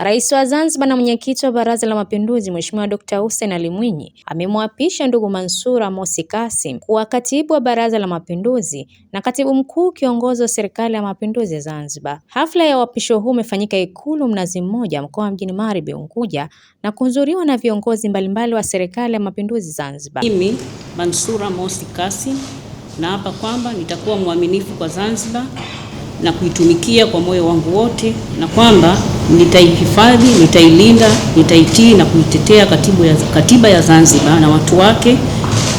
Rais wa Zanzibar na mwenyekiti wa Baraza la Mapinduzi Mheshimiwa Dr. Hussein Ali Mwinyi amemwapisha ndugu Mansura Mosi Kassim kuwa katibu wa Baraza la Mapinduzi na katibu mkuu kiongozi wa Serikali ya Mapinduzi ya Zanzibar. Hafla ya uapisho huu umefanyika Ikulu Mnazi Mmoja, mkoa Mjini Magharibi Unguja, na kuhudhuriwa na viongozi mbalimbali wa Serikali ya Mapinduzi Zanzibar. Mimi Mansura Mosi Kassim naapa kwamba nitakuwa mwaminifu kwa Zanzibar na kuitumikia kwa moyo wangu wote, na kwamba nitaihifadhi, nitailinda, nitaitii na kuitetea katiba ya Zanzibar na watu wake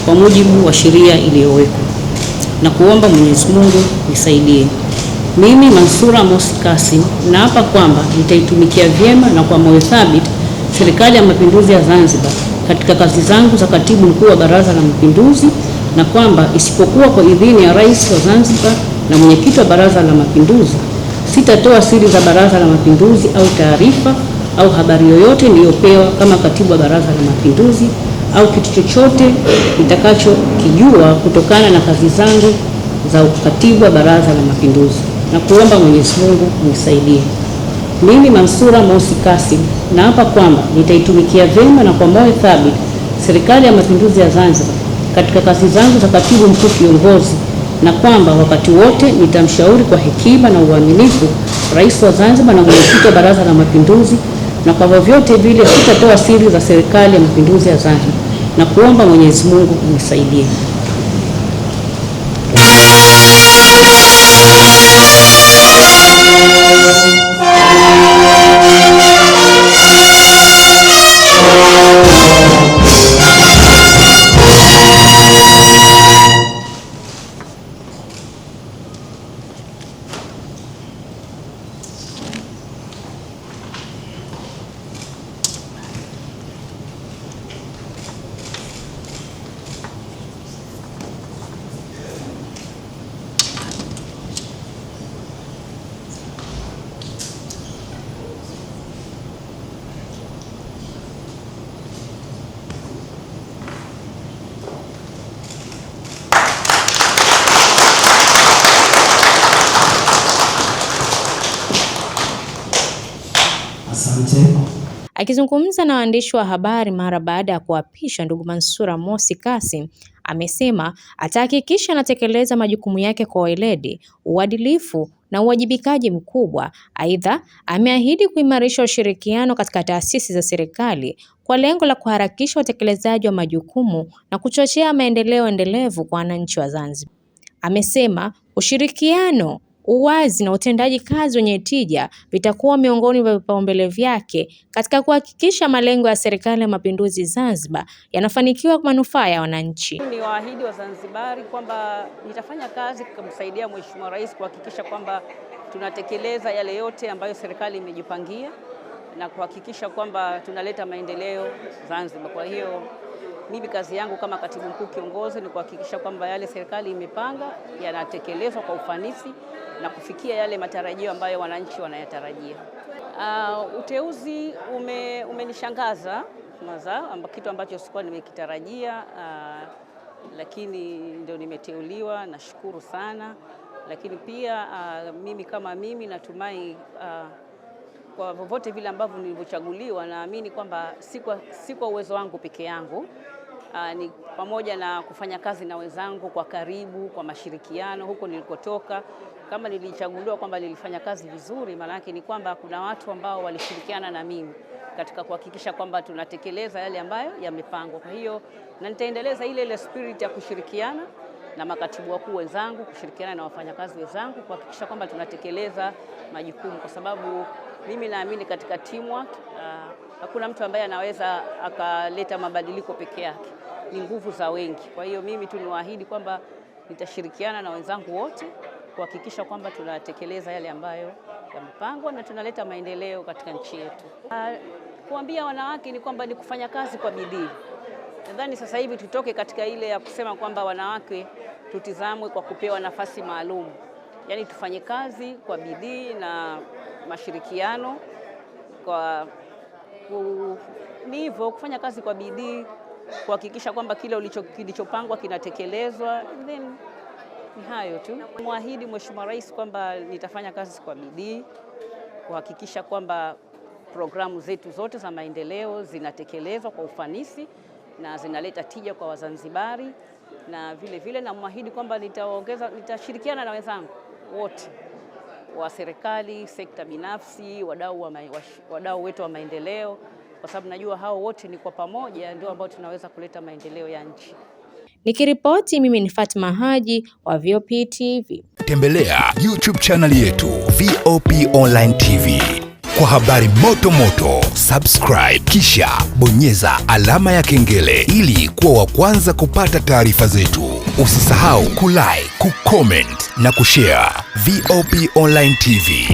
kwa mujibu wa sheria iliyowekwa, na kuomba Mwenyezi Mungu nisaidie. Mimi Mansura Mosi Kassim naapa kwamba nitaitumikia vyema na kwa moyo thabiti Serikali ya Mapinduzi ya Zanzibar katika kazi zangu za katibu mkuu wa Baraza la Mapinduzi, na kwamba isipokuwa kwa idhini ya Rais wa Zanzibar na mwenyekiti wa Baraza la Mapinduzi, sitatoa siri za Baraza la Mapinduzi au taarifa au habari yoyote niliyopewa kama katibu wa Baraza la Mapinduzi au kitu chochote nitakachokijua kutokana na kazi zangu za ukatibu wa Baraza la Mapinduzi, na kuomba Mwenyezi Mungu nisaidie. Mimi Mansura Mosi Kassim naapa kwamba nitaitumikia vyema na kwa moyo thabiti Serikali ya Mapinduzi ya Zanzibar katika kazi zangu za katibu mkuu kiongozi, na kwamba wakati wote nitamshauri kwa hekima na uaminifu Rais wa Zanzibar na mwenyekiti wa Baraza la Mapinduzi, na kwa vyovyote vile sitatoa siri za Serikali ya Mapinduzi ya Zanzibar, na kuomba Mwenyezi Mungu nisaidie. Akizungumza na waandishi wa habari mara baada ya kuapishwa, ndugu Mansura Mosi Kassim amesema atahakikisha anatekeleza majukumu yake kwa weledi, uadilifu na uwajibikaji mkubwa. Aidha, ameahidi kuimarisha ushirikiano katika taasisi za serikali kwa lengo la kuharakisha utekelezaji wa majukumu na kuchochea maendeleo endelevu kwa wananchi wa Zanzibar. Amesema ushirikiano, uwazi na utendaji kazi wenye tija vitakuwa miongoni mwa vipaumbele vyake katika kuhakikisha malengo ya Serikali ya Mapinduzi Zanzibar yanafanikiwa kwa manufaa ya wananchi. Ni waahidi wa Zanzibari kwamba nitafanya kazi kumsaidia Mheshimiwa Rais kuhakikisha kwamba tunatekeleza yale yote ambayo serikali imejipangia na kuhakikisha kwamba tunaleta maendeleo Zanzibar. Kwa hiyo mimi kazi yangu kama katibu mkuu kiongozi ni kuhakikisha kwamba yale serikali imepanga yanatekelezwa kwa ufanisi na kufikia yale matarajio ambayo wananchi wanayatarajia. Uteuzi umenishangaza kitu ambacho sikuwa nimekitarajia, lakini ndio nimeteuliwa, nashukuru sana. Lakini pia mimi kama mimi natumai kwa vovote vile ambavyo nilivyochaguliwa, naamini kwamba si kwa uwezo wangu peke yangu, ni pamoja na kufanya kazi na wenzangu kwa karibu, kwa mashirikiano huko nilikotoka. Kama nilichaguliwa kwamba nilifanya kazi vizuri, maana yake ni kwamba kuna watu ambao walishirikiana na mimi katika kuhakikisha kwamba tunatekeleza yale ambayo yamepangwa. Kwa hiyo na nitaendeleza ile spirit ya kushirikiana na makatibu wakuu wenzangu, kushirikiana na wafanyakazi wenzangu kuhakikisha kwamba tunatekeleza majukumu, kwa sababu mimi naamini katika teamwork. Hakuna mtu ambaye anaweza akaleta mabadiliko peke yake, ni nguvu za wengi. Kwa hiyo mimi tu niwaahidi kwamba nitashirikiana na wenzangu wote kuhakikisha kwamba tunatekeleza yale ambayo yamepangwa na tunaleta maendeleo katika nchi yetu. Kuambia wanawake ni kwamba ni kufanya kazi kwa bidii. Nadhani sasa hivi tutoke katika ile ya kusema kwamba wanawake tutizamwe kwa kupewa nafasi maalum. Yaani tufanye kazi kwa bidii na mashirikiano, ni hivyo, kufanya kazi kwa bidii, kuhakikisha kwamba kile kilichopangwa kinatekelezwa. Then ni hayo tu. Mwahidi Mheshimiwa Rais kwamba nitafanya kazi kwa bidii kuhakikisha kwamba programu zetu zote za maendeleo zinatekelezwa kwa ufanisi na zinaleta tija kwa Wazanzibari, na vile namwahidi kwamba nitashirikiana na wenzangu wote wa serikali, sekta binafsi, wadau wetu wa maendeleo, kwa sababu najua hao wote ni kwa pamoja ndio ambao tunaweza kuleta maendeleo ya nchi. Nikiripoti mimi ni Fatma Haji wa VOP TV. Tembelea YouTube channel yetu VOP Online TV kwa habari moto moto. Subscribe kisha bonyeza alama ya kengele ili kuwa wa kwanza kupata taarifa zetu. Usisahau kulike, kucomment na kushare. VOP Online TV.